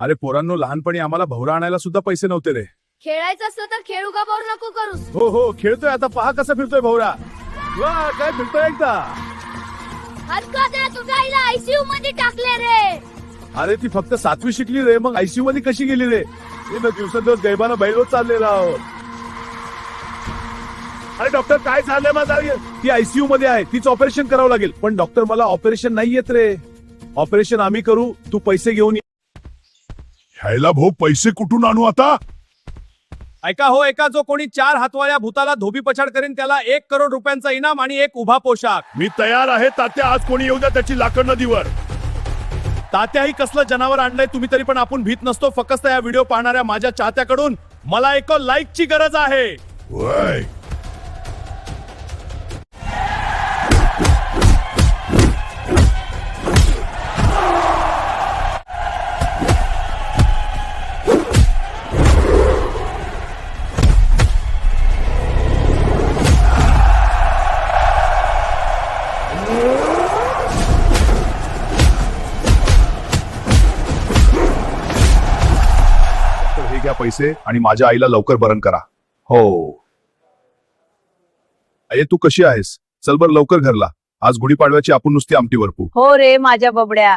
अरे पोरांनो, लहानपणी आम्हाला भवरा आणायला सुद्धा पैसे नव्हते रे. खेळायचं असतं तर खेळू का बोर नको करूस. हो हो, खेळतोय आता. पहा कसा फिरतोय भवरा. वा, काय फिरतोय एकदा. हरकत तुझ्या आईला आयसीयू मध्ये टाकले रे. अरे ती फक्त 7वी शिकली रे, मग आयसीयू मध्ये कशी गेली रे. दिवसेंदिवस गैबानं बैलवत चाललेला आहोत. अरे डॉक्टर, काय झालंय माझा. ती आयसीयू मध्ये आहे, तीच ऑपरेशन करावं लागेल. पण डॉक्टर, मला ऑपरेशन नाही येत रे. ऑपरेशन आम्ही करू, तू पैसे घेऊन ये. ह्याला भाऊ पैसे कुठून आणू आता. ऐका हो, एका जो कोणी 4 हातवाल्या भूताला धोबी पछाड करेन त्याला 1 करोड रुपयांचा इनाम आणि 1 उभा पोशाख. मी तयार आहे तात्या, आज कोणी येऊ द्या त्याची लाकड नदीवर. तात्याही कसलं जनावर आणलंय तुम्ही, तरी पण आपण भीत नसतो. फक्त या व्हिडिओ पाहणाऱ्या माझ्या चाहत्याकडून मला एक लाईकची गरज आहे. वय हे घ्या पैसे आणि माझ्या आईला लवकर बरं करा. हो. अये, तू कशी आहेस. चल बर लवकर घरला. आज गुढीपाडव्याची आपण नुसती आमटी वरपू. हो रे माझ्या बबड्या.